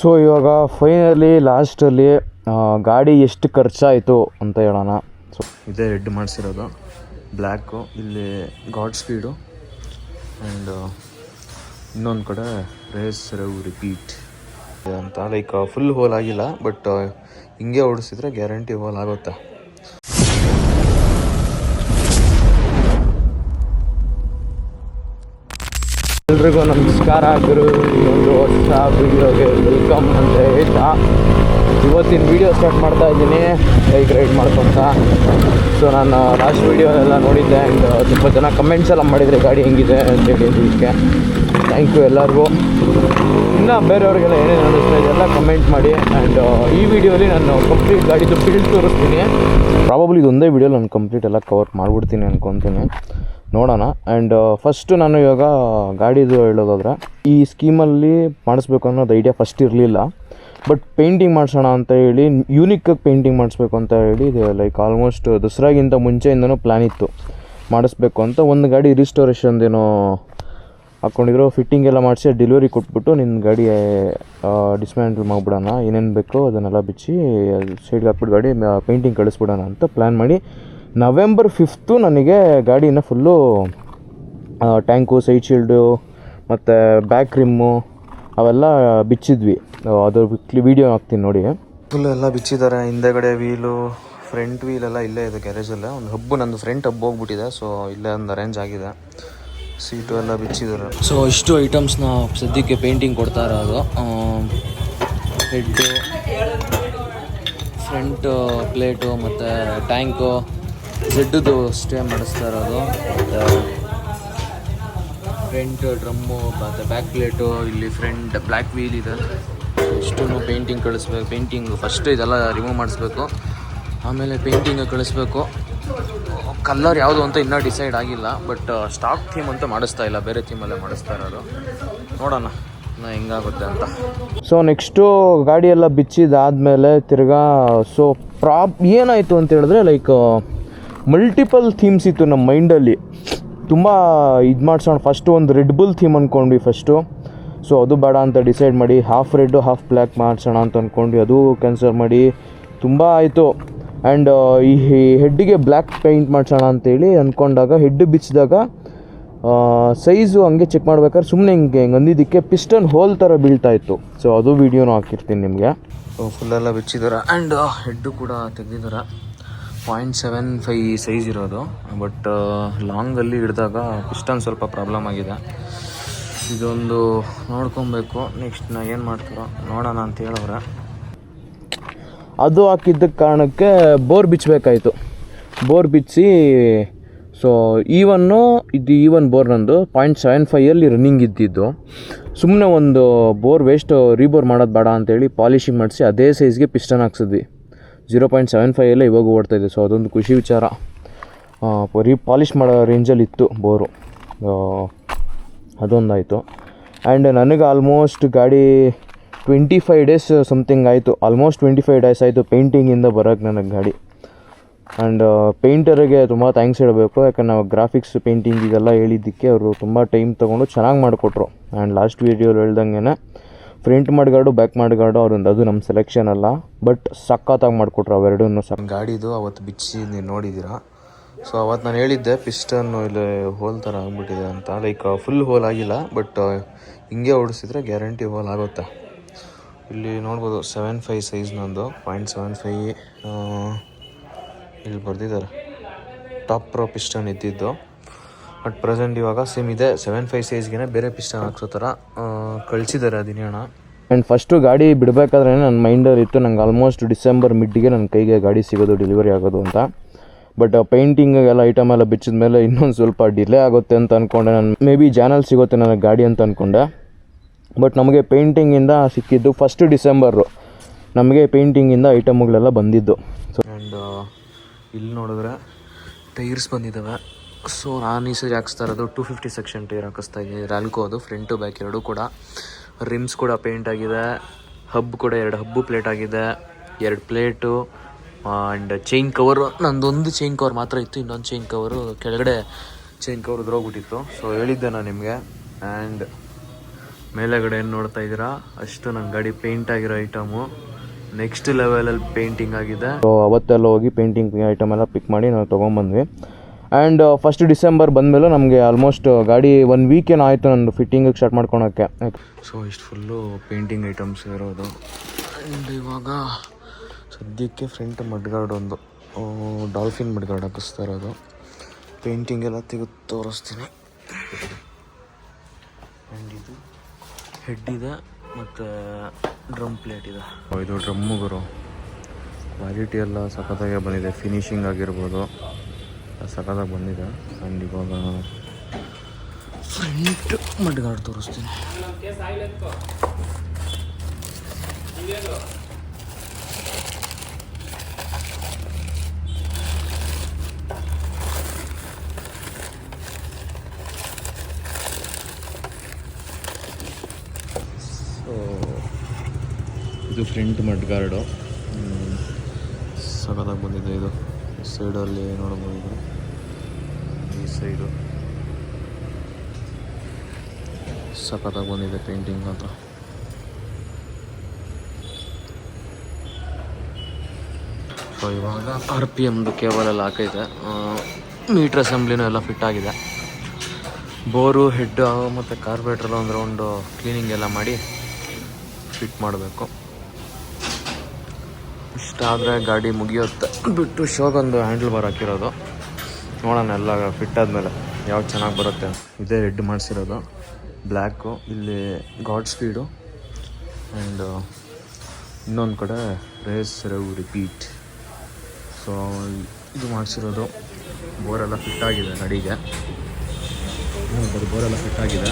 So ಇವಾಗ finally ಲಾಸ್ಟಲ್ಲಿ ಗಾಡಿ ಎಷ್ಟು ಖರ್ಚಾಯಿತು ಅಂತ ಹೇಳೋಣ. ಸೊ ಇದೇ ರೆಡ್ ಮಾಡಿಸಿರೋದು ಬ್ಲ್ಯಾಕು, ಇಲ್ಲಿ ಗಾಡ್ ಸ್ಪೀಡು ಆ್ಯಂಡ್ ಇನ್ನೊಂದು ಕಡೆ ರೇಸ್ ರವ್ ರಿಪೀಟ್ ಅಂತ. ಲೈಕ್ ಫುಲ್ ಹೋಲ್ ಆಗಿಲ್ಲ, ಬಟ್ ಹಿಂಗೆ ಓಡಿಸಿದ್ರೆ ಗ್ಯಾರಂಟಿ ಹೋಲ್ ಆಗುತ್ತೆ. ಎಲ್ರಿಗೂ ನಮಸ್ಕಾರ ಗುರು. ಒಂದು ಹೊಸ ವೀಡಿಯೋಗೆ ವೆಲ್ಕಮ್ ಅಂತ ಹೇಳ್ತಾ ಇವತ್ತಿನ ವೀಡಿಯೋ ಸ್ಟಾರ್ಟ್ ಮಾಡ್ತಾ ಇದ್ದೀನಿ ಬೈಕ್ ರೈಡ್ ಮಾಡ್ಕೊತ. ಸೊ ನಾನು ಲಾಸ್ಟ್ ವೀಡಿಯೋನೆಲ್ಲ ನೋಡಿದ್ದೆ ಆ್ಯಂಡ್ ತುಂಬ ಜನ ಕಮೆಂಟ್ಸ್ ಎಲ್ಲ ಮಾಡಿದರೆ ಗಾಡಿ ಹೆಂಗಿದೆ ಅಂತೇಳಿ. ಇದಕ್ಕೆ ಥ್ಯಾಂಕ್ ಯು ಎಲ್ಲರಿಗೂ. ಇನ್ನು ಬೇರೆಯವ್ರಿಗೆಲ್ಲ ಏನೇನು ಅನ್ನಿಸ್ತಾ ಇದೆಲ್ಲ ಕಮೆಂಟ್ ಮಾಡಿ. ಆ್ಯಂಡ್ ಈ ವಿಡಿಯೋಲಿ ನಾನು ಕಂಪ್ಲೀಟ್ ಗಾಡಿದು ಬಿಲ್ಡ್ ತೋರಿಸ್ತೀನಿ. ಪ್ರಾಬಬ್ಲಿ ಇದೊಂದೇ ವೀಡಿಯೋ ನಾನು ಕಂಪ್ಲೀಟ್ ಎಲ್ಲ ಕವರ್ ಮಾಡಿಬಿಡ್ತೀನಿ ಅಂದ್ಕೊತೀನಿ, ನೋಡೋಣ. ಆ್ಯಂಡ್ ಫಸ್ಟು ನಾನು ಇವಾಗ ಗಾಡಿದು ಹೇಳೋದಾದ್ರೆ, ಈ ಸ್ಕೀಮಲ್ಲಿ ಮಾಡಿಸ್ಬೇಕು ಅನ್ನೋದು ಐಡಿಯಾ ಫಸ್ಟ್ ಇರಲಿಲ್ಲ. ಬಟ್ ಪೇಂಟಿಂಗ್ ಮಾಡಿಸೋಣ ಅಂತ ಹೇಳಿ, ಯೂನಿಕ್ಕಾಗಿ ಪೇಂಟಿಂಗ್ ಮಾಡಿಸ್ಬೇಕು ಅಂತ ಹೇಳಿ ಲೈಕ್ ಆಲ್ಮೋಸ್ಟ್ ದಸರಾಗಿಂತ ಮುಂಚೆಯಿಂದನೂ ಪ್ಲ್ಯಾನ್ ಇತ್ತು ಮಾಡಿಸ್ಬೇಕು ಅಂತ. ಒಂದು ಗಾಡಿ ರಿಸ್ಟೋರೇಷನ್ದೇನೋ ಹಾಕ್ಕೊಂಡಿದ್ರು, ಫಿಟ್ಟಿಂಗ್ ಎಲ್ಲ ಮಾಡಿಸಿ ಡೆಲಿವರಿ ಕೊಟ್ಬಿಟ್ಟು ನಿನ್ನ ಗಾಡಿ ಡಿಸ್ಮ್ಯಾಂಟಲ್ ಮಾಡಿಬಿಡೋಣ, ಏನೇನು ಬೇಕೋ ಅದನ್ನೆಲ್ಲ ಬಿಚ್ಚಿ ಸೈಡ್ಗೆ ಹಾಕ್ಬಿಟ್ಟು ಗಾಡಿ ಪೇಂಟಿಂಗ್ ಕಳಿಸ್ಬಿಡೋಣ ಅಂತ ಪ್ಲ್ಯಾನ್ ಮಾಡಿ November 5th ನನಗೆ ಗಾಡಿನ ಫುಲ್ಲು ಟ್ಯಾಂಕು, ಸೈಡ್ ಶೀಲ್ಡು ಮತ್ತು ಬ್ಯಾಕ್ ರಿಮ್ಮು ಅವೆಲ್ಲ ಬಿಚ್ಚಿದ್ವಿ. ಅದ್ರ ವೀಡಿಯೋ ಹಾಕ್ತೀನಿ ನೋಡಿ. ಫುಲ್ಲು ಎಲ್ಲ ಬಿಚ್ಚಿದ್ದಾರೆ. ಹಿಂದೆಗಡೆ ವೀಲು, ಫ್ರಂಟ್ ವೀಲೆಲ್ಲ ಇಲ್ಲೇ ಇದೆ ಗ್ಯಾರೇಜಲ್ಲೇ. ಒಂದು ಹಬ್ಬು, ನಂದು ಫ್ರಂಟ್ ಹಬ್ಬು ಹೋಗ್ಬಿಟ್ಟಿದೆ, ಸೊ ಇಲ್ಲೇ ಒಂದು ಅರೇಂಜ್ ಆಗಿದೆ. ಸೀಟು ಎಲ್ಲ ಬಿಚ್ಚಿದ್ದಾರೆ. ಸೊ ಇಷ್ಟು ಐಟಮ್ಸ್ನ ಸದ್ಯಕ್ಕೆ ಪೇಂಟಿಂಗ್ ಕೊಡ್ತಾ ಇರೋದು. ಹೆಡ್ಡು, ಫ್ರಂಟ್ ಪ್ಲೇಟು ಮತ್ತು ಟ್ಯಾಂಕು, ಜೆಡ್ದು ಸ್ಟೇ ಮಾಡಿಸ್ತಾ ಇರೋದು, ಮತ್ತು ಫ್ರಂಟ್ ಡ್ರಮ್ಮು ಮತ್ತು ಬ್ಯಾಕ್ ಪ್ಲೇಟು, ಇಲ್ಲಿ ಫ್ರಂಟ್ ಬ್ಲ್ಯಾಕ್ ವೀಲ್ ಇದೆ. ಇಷ್ಟು ಪೇಂಟಿಂಗ್ ಕಳಿಸ್ಬೇಕು. ಪೇಂಟಿಂಗ್ ಫಸ್ಟ್ ಇದೆಲ್ಲ ರಿಮೂವ್ ಮಾಡಿಸ್ಬೇಕು, ಆಮೇಲೆ ಪೇಂಟಿಂಗ್ ಕಳಿಸ್ಬೇಕು. ಕಲರ್ ಯಾವುದು ಅಂತ ಇನ್ನೂ ಡಿಸೈಡ್ ಆಗಿಲ್ಲ, ಬಟ್ ಸ್ಟಾಕ್ ಥೀಮ್ ಅಂತ ಮಾಡಿಸ್ತಾ ಇಲ್ಲ, ಬೇರೆ ಥೀಮಲ್ಲೇ ಮಾಡಿಸ್ತಾ ಇರೋದು. ನೋಡೋಣ ಹೆಂಗಾಗುತ್ತೆ ಅಂತ. ಸೊ ನೆಕ್ಸ್ಟು ಗಾಡಿ ಎಲ್ಲ ಬಿಚ್ಚಿದಾದಮೇಲೆ ತಿರ್ಗಾ ಸೊ ಏನಾಯಿತು ಅಂತ ಹೇಳಿದ್ರೆ, ಲೈಕ್ ಮಲ್ಟಿಪಲ್ ಥೀಮ್ಸ್ ಇತ್ತು ನಮ್ಮ ಮೈಂಡಲ್ಲಿ. ತುಂಬ ಇದು ಮಾಡಿಸೋಣ. ಫಸ್ಟು ಒಂದು ರೆಡ್ ಬುಲ್ ಥೀಮ್ ಅಂದ್ಕೊಂಡ್ವಿ ಫಸ್ಟು. ಸೊ ಅದು ಬೇಡ ಅಂತ ಡಿಸೈಡ್ ಮಾಡಿ ಹಾಫ್ ರೆಡ್ಡು ಹಾಫ್ ಬ್ಲ್ಯಾಕ್ ಮಾಡಿಸೋಣ ಅಂತ ಅಂದ್ಕೊಂಡ್ವಿ. ಅದು ಕ್ಯಾನ್ಸಲ್ ಮಾಡಿ ತುಂಬ ಆಯಿತು. ಆ್ಯಂಡ್ ಈ ಹೆಡ್ಡಿಗೆ ಬ್ಲ್ಯಾಕ್ ಪೇಂಟ್ ಮಾಡಿಸೋಣ ಅಂತೇಳಿ ಅಂದ್ಕೊಂಡಾಗ, ಹೆಡ್ ಬಿಚ್ಚಿದಾಗ ಸೈಜು ಹಂಗೆ ಚೆಕ್ ಮಾಡ್ಬೇಕಾದ್ರೆ ಸುಮ್ಮನೆ ಹಿಂಗೆ ಅಂದಿದ್ದಕ್ಕೆ ಪಿಸ್ಟನ್ ಹೋಲ್ ಥರ ಬೀಳ್ತಾಯಿತ್ತು. ಸೊ ಅದು ವೀಡಿಯೋನೂ ಹಾಕಿರ್ತೀನಿ ನಿಮಗೆ. ಸೊ ಫುಲ್ಲೆಲ್ಲ ಬಿಚ್ಚಿದ್ದಾರೆ. ಆ್ಯಂಡ್ ಹೆಡ್ಡು ಕೂಡ ತೆಗೆದಿದ್ದಾರೆ. 0.75 ಸೈಜ್ ಇರೋದು, ಬಟ್ ಲಾಂಗಲ್ಲಿ ಹಿಡಿದಾಗ ಪಿಸ್ಟನ್ ಸ್ವಲ್ಪ ಪ್ರಾಬ್ಲಮ್ ಆಗಿದೆ. ಇದೊಂದು ನೋಡ್ಕೊಬೇಕು. ನೆಕ್ಸ್ಟ್ ಏನು ಮಾಡ್ತಾರೋ ನೋಡೋಣ ಅಂತ ಹೇಳವ್ರೆ. ಅದು ಹಾಕಿದ್ದಕ್ಕೆ ಕಾರಣಕ್ಕೆ ಬೋರ್ ಬಿಚ್ಚಬೇಕಾಯಿತು. ಬೋರ್ ಬಿಚ್ಚಿ, ಸೊ ಈವನ್ ಬೋರ್ ನಂದು 0.75 ರನ್ನಿಂಗ್ ಇದ್ದಿದ್ದು. ಸುಮ್ಮನೆ ಒಂದು ಬೋರ್ ವೇಸ್ಟ್ ರೀಬೋರ್ ಮಾಡೋದು ಬೇಡ ಅಂತೇಳಿ ಪಾಲಿಶಿಂಗ್ ಮಾಡಿಸಿ ಅದೇ ಸೈಜ್ಗೆ ಪಿಸ್ಟನ್ ಹಾಕ್ಸಿದ್ವಿ. 0.75 ಇವಾಗ ಓಡ್ತಾಯಿದೆ. ಸೊ ಅದೊಂದು ಖುಷಿ ವಿಚಾರ. ಪಾಲಿಶ್ ಮಾಡೋ ರೇಂಜಲ್ಲಿ ಇತ್ತು ಬೋರು, ಅದೊಂದಾಯಿತು. ಆ್ಯಂಡ್ ನನಗೆ ಆಲ್ಮೋಸ್ಟ್ ಗಾಡಿ 25 ಡೇಸ್ ಸಮಥಿಂಗ್ ಆಯಿತು. ಆಲ್ಮೋಸ್ಟ್ 25 ಡೇಸ್ ಆಯಿತು ಪೇಂಟಿಂಗಿಂದ ಬರೋಕ್ಕೆ ನನಗೆ ಗಾಡಿ. ಆ್ಯಂಡ್ ಪೇಂಟರಿಗೆ ತುಂಬ ಥ್ಯಾಂಕ್ಸ್ ಹೇಳಬೇಕು. ಯಾಕಂದ್ರೆ ನಾವು ಗ್ರಾಫಿಕ್ಸ್ ಪೇಂಟಿಂಗ್ ಇದೆಲ್ಲ ಹೇಳಿದ್ದಕ್ಕೆ ಅವರು ತುಂಬ ಟೈಮ್ ತೊಗೊಂಡು ಚೆನ್ನಾಗಿ ಮಾಡಿಕೊಟ್ರು. ಆ್ಯಂಡ್ ಲಾಸ್ಟ್ ವೀಡಿಯೋಲಿ ಹೇಳ್ದಂಗೆ ಫ್ರಂಟ್ ಮಾಡ್ಗಾರ್ಡು, ಬ್ಯಾಕ್ ಮಾಡ್ಗಾರ್ಡು ಅದು ನಮ್ಮ ಸೆಲೆಕ್ಷನ್ ಅಲ್ಲ, ಬಟ್ ಸಖತ್ತಾಗಿ ಮಾಡಿಕೊಟ್ರು ಅವೆರಡೂ. ಗಾಡಿದು ಅವತ್ತು ಬಿಚ್ಚಿ ನೀವು ನೋಡಿದ್ದೀರಾ. ಸೊ ಅವತ್ತು ನಾನು ಹೇಳಿದ್ದೆ ಪಿಸ್ಟನ್ನು ಇಲ್ಲಿ ಹೋಲ್ ಥರ ಆಗಿಬಿಟ್ಟಿದೆ ಅಂತ. ಲೈಕ್ ಫುಲ್ ಹೋಲ್ ಆಗಿಲ್ಲ, ಬಟ್ ಹಿಂಗೆ ಓಡಿಸಿದ್ರೆ ಗ್ಯಾರಂಟಿ ಹೋಲ್ ಆಗುತ್ತೆ. ಇಲ್ಲಿ ನೋಡ್ಬೋದು 75 ಸೈಜ್ ನಂದು, 0.75 ಇಲ್ಲಿ ಬರೆದಿದ್ದಾರೆ. ಟಾಪ್ ಪ್ರೋ ಪಿಸ್ಟನ್ ಇದ್ದಿದ್ದು, ಬಟ್ ಪ್ರೆಸೆಂಟ್ ಇವಾಗ ಸೇಮ್ ಇದೆ 75 ಸೈಜ್ಗೆ ಬೇರೆ ಪಿಸ್ಟನ್ ಹಾಕ್ಸೋ ಥರ ಕಳಿಸಿದ್ದಾರೆ ಅದಿನೇಣ. ಆ್ಯಂಡ್ ಫಸ್ಟು ಗಾಡಿ ಬಿಡಬೇಕಾದ್ರೆ ನನ್ನ ಮೈಂಡಲ್ಲಿ ಇತ್ತು, ನಂಗೆ ಆಲ್ಮೋಸ್ಟ್ ಡಿಸೆಂಬರ್ ಮಿಡ್ಗೆ ನನ್ನ ಕೈಗೆ ಗಾಡಿ ಸಿಗೋದು, ಡೆಲಿವರಿ ಆಗೋದು ಅಂತ. ಬಟ್ ಪೇಂಟಿಂಗೆಲ್ಲ ಐಟಮ್ ಎಲ್ಲ ಬಿಚ್ಚಿದ ಮೇಲೆ ಇನ್ನೊಂದು ಸ್ವಲ್ಪ ಡಿಲೇ ಆಗುತ್ತೆ ಅಂತ ಅಂದ್ಕೊಂಡೆ. ನಾನು ಮೇ ಬಿ ಜಾನಲ್ಲಿ ಸಿಗುತ್ತೆ ನನಗೆ ಗಾಡಿ ಅಂತ ಅಂದ್ಕೊಂಡೆ. ಬಟ್ ನಮಗೆ ಪೇಂಟಿಂಗಿಂದ ಸಿಕ್ಕಿದ್ದು 1 ಡಿಸೆಂಬರು ನಮಗೆ ಪೇಂಟಿಂಗಿಂದ ಐಟಮ್ಗಳೆಲ್ಲ ಬಂದಿದ್ದು. ಸೊ ಆ್ಯಂಡ್ ಇಲ್ಲಿ ನೋಡಿದ್ರೆ ಟೈರ್ಸ್ ಬಂದಿದ್ದಾವೆ. ಸೊ ನಾನು ಈ ಸರಿ ಹಾಕ್ಸ್ತಾ ಇರೋದು 250 ಸೆಕ್ಷನ್ ಟೈರ್ ಹಾಕಿಸ್ತಾ ಇದ್ದೀನಿ. ರ್ಯಾಲ್ಕೋ ಅದು ಫ್ರಂಟು ಬ್ಯಾಕ್ ಎರಡೂ ಕೂಡ. ರಿಮ್ಸ್ ಕೂಡ ಪೇಂಟ್ ಆಗಿದೆ. ಹಬ್ ಕೂಡ 2 ಹಬ್ಬು ಪ್ಲೇಟ್ ಆಗಿದೆ, 2 ಪ್ಲೇಟು. ಆ್ಯಂಡ್ ಚೈನ್ ಕವರು ನಂದೊಂದು ಚೈನ್ ಕವರ್ ಮಾತ್ರ ಇತ್ತು, ಇನ್ನೊಂದು ಚೈನ್ ಕವರು ಕೆಳಗಡೆ ಚೈನ್ ಕವರ್ ಉದ್ರೋಗ್ಬಿಟ್ಟಿತ್ತು. ಸೊ ಹೇಳಿದ್ದೆ ನಾನು ನಿಮಗೆ. ಆ್ಯಂಡ್ ಮೇಲೆಗಡೆ ಏನು ನೋಡ್ತಾ ಇದ್ದೀರಾ ಅಷ್ಟು ನನ್ನ ಗಾಡಿ ಪೇಂಟ್ ಆಗಿರೋ ಐಟಮು ನೆಕ್ಸ್ಟ್ ಲೆವೆಲಲ್ಲಿ ಪೇಂಟಿಂಗ್ ಆಗಿದೆ. ಸೊ ಅವತ್ತೆಲ್ಲ ಹೋಗಿ ಪೇಂಟಿಂಗ್ ಐಟಮ್ ಎಲ್ಲ ಪಿಕ್ ಮಾಡಿ ನಾವು ತೊಗೊಂಬಂದ್ವಿ. ಆ್ಯಂಡ್ 1 ಡಿಸೆಂಬರ್ ಬಂದಮೇಲೆ ನಮಗೆ ಆಲ್ಮೋಸ್ಟ್ ಗಾಡಿ 1 ವೀಕ್ ಏನೋ ಆಯಿತು ನಂದು ಫಿಟ್ಟಿಂಗಿಗೆ ಸ್ಟಾರ್ಟ್ ಮಾಡ್ಕೊಳಕ್ಕೆ. ಸೊ ಇಷ್ಟು ಫುಲ್ಲು ಪೇಂಟಿಂಗ್ ಐಟಮ್ಸ್ ಇರೋದು. ಆ್ಯಂಡ್ ಇವಾಗ ಸದ್ಯಕ್ಕೆ ಫ್ರಂಟ್ ಮಡ್ಗಾರ್ಡ್ ಒಂದು ಡಾಲ್ಫಿನ್ ಮಡ್ಗಾರ್ಡ್ ಹಾಕಿಸ್ತಾ ಇರೋದು. ಪೇಂಟಿಂಗ್ ಎಲ್ಲ ತೆಗೆದು ತೋರಿಸ್ತೀನಿ. ಆ್ಯಂಡ್ ಇದು ಹೆಡ್ ಇದೆ ಮತ್ತು ಡ್ರಮ್ ಪ್ಲೇಟ್ ಇದೆ. ಇದು ಡ್ರಮ್ಮುಗರು ಕ್ವಾಲಿಟಿ ಎಲ್ಲ ಸಖತ್ತಾಗೆ ಬಂದಿದೆ. ಫಿನಿಶಿಂಗ್ ಆಗಿರ್ಬೋದು ಸಖತ್ತಾಗಿ ಬಂದಿದೆ. ಆ್ಯಂಡ್ ಇವಾಗ ಫ್ರಂಟ್ ಮಡ್ಗಾರ್ಡ್ ತೋರಿಸ್ತೀನಿ. ಸೊ ಇದು ಫ್ರಂಟ್ ಮಡ್ಗಾರ್ಡು ಸಖತ್ತಾಗಿ ಬಂದಿದೆ. ಇದು ಸೈಡಲ್ಲಿ ನೋಡ್ಬೋದು, ಈ ಸೈಡು ಸಖತ್ತಾಗಿ ಬಂದಿದೆ ಪೇಂಟಿಂಗ್ ಅಂತ. ಸೊ ಇವಾಗ RPMದು ಕೇಬಲ್ ಎಲ್ಲ ಹಾಕೈತೆ. ಮೀಟ್ರ್ ಅಸೆಂಬ್ಲಿನೂ ಎಲ್ಲ ಫಿಟ್ ಆಗಿದೆ. ಬೋರು ಹೆಡ್ ಮತ್ತು ಕಾರ್ಬೇಟ್ರೆಲ್ಲ ಒಂದು ರೌಂಡು ಕ್ಲೀನಿಂಗ್ ಎಲ್ಲ ಮಾಡಿ ಫಿಟ್ ಮಾಡಬೇಕು. ಇಷ್ಟಾದರೆ ಗಾಡಿ ಮುಗಿಯುತ್ತೆ. ಬಿಟ್ಟು ಶೋಗೊಂದು ಹ್ಯಾಂಡಲ್ ಬಾರ್ ಹಾಕಿರೋದು. ನೋಡೋಣ ಎಲ್ಲ ಫಿಟ್ ಆದಮೇಲೆ ಯಾವ್ದು ಚೆನ್ನಾಗಿ ಬರುತ್ತೆ. ಇದೇ ಹೆಡ್ ಮಾಡಿಸಿರೋದು ಬ್ಲ್ಯಾಕು. ಇಲ್ಲಿ ಗಾಡ್ ಸ್ಪೀಡು ಆ್ಯಂಡ್ ಇನ್ನೊಂದು ಕಡೆ ರೇಸ್ ರೆವ್ ರಿಪೀಟ್. ಸೊ ಇದು ಮಾಡಿಸಿರೋದು. ಬೋರೆಲ್ಲ ಫಿಟ್ ಆಗಿದೆ ಗಾಡಿಗೆ. ಬೋರೆಲ್ಲ ಫಿಟ್ ಆಗಿದೆ.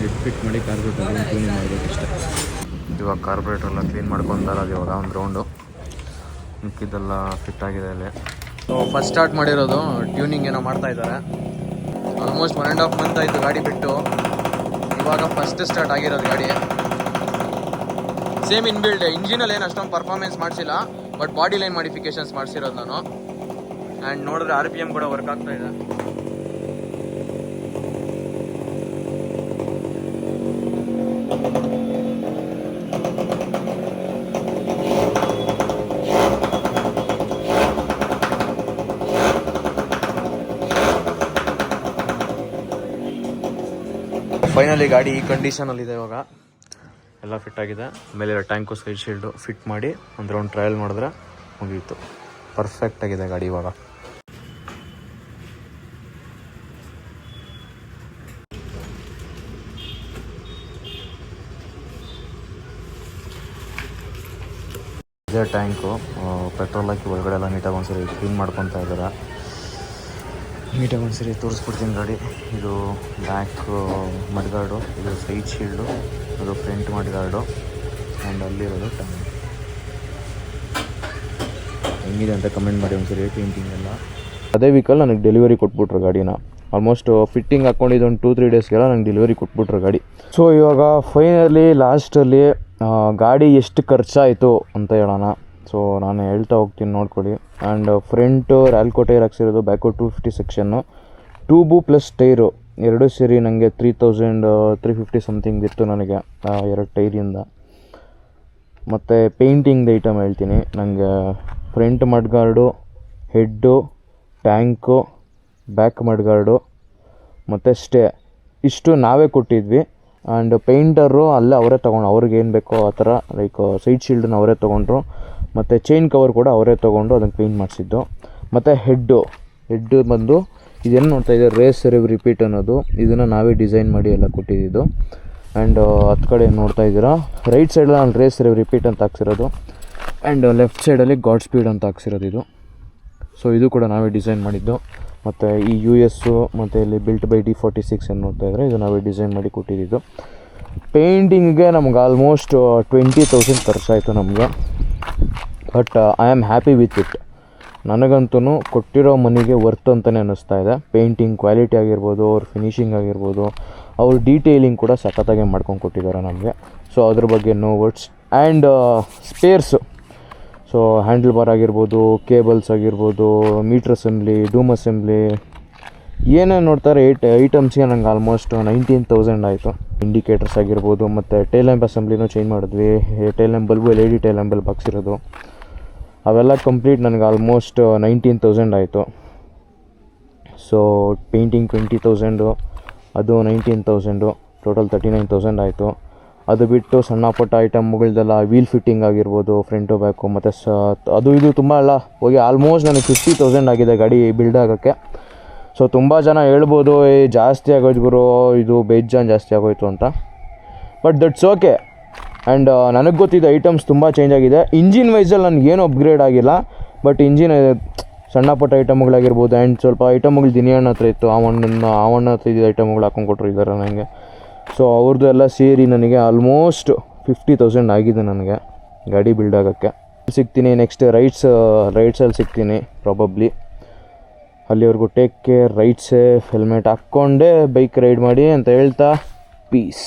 ಹೆಡ್ ಫಿಟ್ ಮಾಡಿ ಕಾರ್ಬೇಟ್ರಲ್ಲಿ ಕ್ಲೀನಿಂಗ್ ಮಾಡಬೇಕಷ್ಟೆ. ಇವಾಗ ಕಾರ್ಬೇಟ್ರೆಲ್ಲ ಕ್ಲೀನ್ ಮಾಡ್ಕೊಂತಾರೆ. ಅದು ಇವಾಗ ಒಂದು ರೌಂಡು ಮಿಕ್ಕಿದ್ದೆಲ್ಲ ಫಿಟ್ ಆಗಿದೆ ಅಲ್ಲಿ. ಸೊ ಫಸ್ಟ್ ಸ್ಟಾರ್ಟ್ ಮಾಡಿರೋದು ಟ್ಯೂನಿಂಗ್ ಏನೋ ಮಾಡ್ತಾ ಇದ್ದಾರೆ. ಆಲ್ಮೋಸ್ಟ್ 1.5 ಮಂತ್ ಆಯಿತು ಗಾಡಿ ಬಿಟ್ಟು. ಇವಾಗ ಫಸ್ಟ್ ಸ್ಟಾರ್ಟ್ ಆಗಿರೋದು ಗಾಡಿ. ಸೇಮ್ ಇನ್ಬಿಲ್ಡ್ ಇಂಜಿನಲ್ಲಿ ಏನು ಅಷ್ಟೊಂದು ಪರ್ಫಾರ್ಮೆನ್ಸ್ ಮಾಡಿಸಿಲ್ಲ, ಬಟ್ ಬಾಡಿ ಲೈನ್ ಮಾಡಿಫಿಕೇಶನ್ಸ್ ಮಾಡಿಸಿರೋದು ನಾನು. ಆ್ಯಂಡ್ ನೋಡಿದ್ರೆ RPM ಕೂಡ ವರ್ಕ್ ಆಗ್ತಾ ಇದೆ. ಫೈನಲಿ ಗಾಡಿ ಈ ಕಂಡೀಷನಲ್ಲಿದೆ. ಇವಾಗ ಎಲ್ಲ ಫಿಟ್ ಆಗಿದೆ. ಮೇಲೆ ಟ್ಯಾಂಕು ಸೈಡ್ ಶೀಲ್ಡು ಫಿಟ್ ಮಾಡಿ ಒಂದು ರೌಂಡ್ ಟ್ರಯಲ್ ಮಾಡಿದ್ರೆ ಮುಗೀತು. ಪರ್ಫೆಕ್ಟ್ ಆಗಿದೆ ಗಾಡಿ ಇವಾಗ. ಇದೇ ಟ್ಯಾಂಕು ಪೆಟ್ರೋಲ್ ಹಾಕಿ ಒಳಗಡೆ ಎಲ್ಲ ನೀಟಾಗಿ ಒಂದ್ಸರಿ ಕ್ಲೀನ್ ಮಾಡ್ಕೊತಾ ಇದ್ದಾರೆ. ನೀಟಾಗಿ ಒಂದ್ಸರಿ ತೋರಿಸ್ಬಿಡ್ತೀನಿ ಗಾಡಿ. ಇದು ಬ್ಯಾಕ್ ಮಡ್ಗಾರ್ಡು, ಇದು ಸೈಡ್ ಶೀಲ್ಡು, ಅದು ಫ್ರಂಟ್ ಮಡ್ಗಾರ್ಡು ಆ್ಯಂಡ್ ಅಲ್ಲಿರೋದು ಟ್ಯಾಂಕ್. ಹೆಂಗಿದೆ ಅಂತ ಕಮೆಂಟ್ ಮಾಡಿ ಒಂದ್ಸರಿ. ಪೇಂಟಿಂಗ್ ಎಲ್ಲ ಅದೇ ವೀಕಲ್ಲಿ ನನಗೆ ಡೆಲಿವರಿ ಕೊಟ್ಬಿಟ್ರು ಗಾಡಿನ. ಆಲ್ಮೋಸ್ಟ್ ಫಿಟ್ಟಿಂಗ್ ಹಾಕ್ಕೊಂಡಿದ್ದು ಒಂದು 2-3 ಡೇಸ್ಗೆಲ್ಲ ನಂಗೆ ಡೆಲಿವರಿ ಕೊಟ್ಬಿಟ್ರು ಗಾಡಿ. ಸೊ ಇವಾಗ ಫೈನಲಿ ಲಾಸ್ಟಲ್ಲಿ ಗಾಡಿ ಎಷ್ಟು ಖರ್ಚಾಯಿತು ಅಂತ ಹೇಳೋಣ. ಸೊ ನಾನು ಹೇಳ್ತಾ ಹೋಗ್ತೀನಿ, ನೋಡ್ಕೊಳ್ಳಿ. ಆ್ಯಂಡ್ ಫ್ರಂಟು ರ್ಯಾಲ್ಕೋ ಟೈರ್ ಹಾಕ್ಸಿರೋದು, back 250 section, tube plus tyre ಎರಡೂ ಸೇರಿ ನನಗೆ 3,350 ಸಮಥಿಂಗ್ ಇತ್ತು ನನಗೆ 2 ಟೈರಿಂದ. ಮತ್ತು ಪೇಂಟಿಂಗ್ದು ಐಟಮ್ ಹೇಳ್ತೀನಿ. ನನಗೆ ಫ್ರಂಟ್ ಮಡ್ಗಾರ್ಡು, ಹೆಡ್ಡು, ಟ್ಯಾಂಕು, ಬ್ಯಾಕ್ ಮಡ್ಗಾರ್ಡು ಮತ್ತು ಸ್ಟೇ ಇಷ್ಟು ನಾವೇ ಕೊಟ್ಟಿದ್ವಿ. ಆ್ಯಂಡ್ ಪೇಂಟರು ಅಲ್ಲೇ ಅವರೇ ತೊಗೊಂಡು, ಅವ್ರಿಗೇನು ಬೇಕೋ ಆ ಥರ ಲೈಕ್ ಸೈಡ್ ಶೀಲ್ಡನ್ನ ಅವರೇ ತೊಗೊಂಡ್ರು. ಮತ್ತು ಚೈನ್ ಕವರ್ ಕೂಡ ಅವರೇ ತೊಗೊಂಡು ಅದನ್ನು ಪೇಂಟ್ ಮಾಡಿಸಿದ್ದು. ಮತ್ತು ಹೆಡ್ಡು ಬಂದು ಇದೇನು ನೋಡ್ತಾ ಇದೆ ರೇಸ್ ರೆವ್ ರಿಪೀಟ್ ಅನ್ನೋದು, ಇದನ್ನು ನಾವೇ ಡಿಸೈನ್ ಮಾಡಿ ಎಲ್ಲ ಕೊಟ್ಟಿದ್ದು. ಆ್ಯಂಡ್ ಹತ್ತು ಕಡೆ ನೋಡ್ತಾ ಇದ್ದೀರಾ, ರೈಟ್ ಸೈಡಲ್ಲಿ ನಾನು ರೇಸ್ ರೆವ್ ರಿಪೀಟ್ ಅಂತ ಹಾಕ್ಸಿರೋದು. ಆ್ಯಂಡ್ ಲೆಫ್ಟ್ ಸೈಡಲ್ಲಿ ಗಾಡ್ ಸ್ಪೀಡ್ ಅಂತ ಹಾಕ್ಸಿರೋದು ಇದು. ಸೊ ಇದು ಕೂಡ ನಾವೇ ಡಿಸೈನ್ ಮಾಡಿದ್ದು. ಮತ್ತು ಈ US ಮತ್ತು ಇಲ್ಲಿ ಬಿಲ್ಟ್ ಬೈ D46 ಏನು ನೋಡ್ತಾ ಇದ್ದರೆ ಇದು ನಾವೇ ಡಿಸೈನ್ ಮಾಡಿ ಕೊಟ್ಟಿದ್ದು. ಪೇಂಟಿಂಗ್ಗೆ ನಮ್ಗೆ ಆಲ್ಮೋಸ್ಟ್ 20,000 ಖರ್ಚಾಯಿತು ನಮಗೆ. But I am happy with it. ನನಗಂತೂ ಕೊಟ್ಟಿರೋ ಮನಿಗೆ ವರ್ತ್ ಅಂತಲೇ ಅನ್ನಿಸ್ತಾ ಇದೆ. ಪೇಂಟಿಂಗ್ ಕ್ವಾಲಿಟಿ ಆಗಿರ್ಬೋದು, ಅವ್ರ ಫಿನಿಷಿಂಗ್ ಆಗಿರ್ಬೋದು, ಅವ್ರ ಡೀಟೇಲಿಂಗ್ ಕೂಡ ಸಖತ್ತಾಗೆ ಮಾಡ್ಕೊಂಡು ಕೊಟ್ಟಿದ್ದಾರೆ ನಮಗೆ. ಸೊ ಅದ್ರ ಬಗ್ಗೆ no words. And spares, so handlebar ಆಗಿರ್ಬೋದು, ಕೇಬಲ್ಸ್ ಆಗಿರ್ಬೋದು, ಮೀಟ್ರ್ ಅಸೆಂಬ್ಲಿ, ಡೂಮ್ ಅಸೆಂಬ್ಲಿ ಏನೇನು ನೋಡ್ತಾರೆ ಐಟಮ್ಸ್ಗೆ ನಂಗೆ ಆಲ್ಮೋಸ್ಟ್ 19,000 ಆಯಿತು. ಇಂಡಿಕೇಟರ್ಸ್ ಆಗಿರ್ಬೋದು, ಮತ್ತು ಟೇಲ್ ಲ್ಯಾಂಪ್ ಅಸೆಂಬ್ಲಿನೂ ಚೇಂಜ್ ಮಾಡಿದ್ವಿ. Tail lamp bulb LED tail lamp bulb ಹಾಕ್ಸಿರೋದು, ಅವೆಲ್ಲ ಕಂಪ್ಲೀಟ್ ನನಗೆ ಆಲ್ಮೋಸ್ಟ್ 19,000 ಆಯಿತು. ಸೊ ಪೇಂಟಿಂಗ್ 20,000, ಅದು 19,000, ಟೋಟಲ್ 39,000 ಆಯಿತು. ಅದು ಬಿಟ್ಟು ಸಣ್ಣ ಪುಟ್ಟ ಐಟಮ್ಗಳದೆಲ್ಲ ವೀಲ್ ಫಿಟ್ಟಿಂಗ್ ಆಗಿರ್ಬೋದು, ಫ್ರಂಟು ಬ್ಯಾಕು, ಮತ್ತು ಅದು ಇದು ತುಂಬ ಎಲ್ಲ ಹೋಗಿ ಆಲ್ಮೋಸ್ಟ್ ನನಗೆ 50,000 ಆಗಿದೆ ಗಾಡಿ ಬಿಲ್ಡ್ ಆಗೋಕ್ಕೆ. ಸೊ ತುಂಬ ಜನ ಹೇಳ್ಬೋದು ಜಾಸ್ತಿ ಆಗೋಯ್ತು ಗುರು, ಇದು ಬೇಜಾನ್ ಜಾಸ್ತಿ ಆಗೋಯ್ತು ಅಂತ. But that's okay. ಆ್ಯಂಡ್ ನನಗೆ ಗೊತ್ತಿದೆ ಐಟಮ್ಸ್ ತುಂಬ ಚೇಂಜ್ ಆಗಿದೆ. ಇಂಜಿನ್ ವೈಸಲ್ಲಿ ನನಗೇನು ಅಪ್ಗ್ರೇಡ್ ಆಗಿಲ್ಲ, ಬಟ್ ಇಂಜಿನ್ ಸಣ್ಣ ಪುಟ್ಟ ಐಟಮ್ಗಳಾಗಿರ್ಬೋದು. ಆ್ಯಂಡ್ ಸ್ವಲ್ಪ ಐಟಮ್ಗಳು ದಿನಿಯಣ್ಣ ಹತ್ರ ಇತ್ತು, ಅವಣ್ಣ ಹತ್ರ ಇದ್ದ ಐಟಮ್ಗಳು ಹಾಕೊಂಡು ಕೊಟ್ಟರು ಇದ್ದಾರೆ ನನಗೆ. ಸೊ ಅವ್ರದ್ದು ಎಲ್ಲ ಸೇರಿ ನನಗೆ ಆಲ್ಮೋಸ್ಟ್ 50,000 ಆಗಿದೆ ನನಗೆ ಗಾಡಿ ಬಿಲ್ಡ್ ಆಗೋಕ್ಕೆ. ಸಿಗ್ತೀನಿ ನೆಕ್ಸ್ಟ್ ರೈಡ್ಸಲ್ಲಿ ಸಿಗ್ತೀನಿ ಪ್ರಾಬಬ್ಲಿ. ಅಲ್ಲಿವರೆಗೂ take care, ride safe, helmet ಹಾಕ್ಕೊಂಡೇ ಬೈಕ್ ರೈಡ್ ಮಾಡಿ ಅಂತ ಹೇಳ್ತಾ ಪೀಸ್.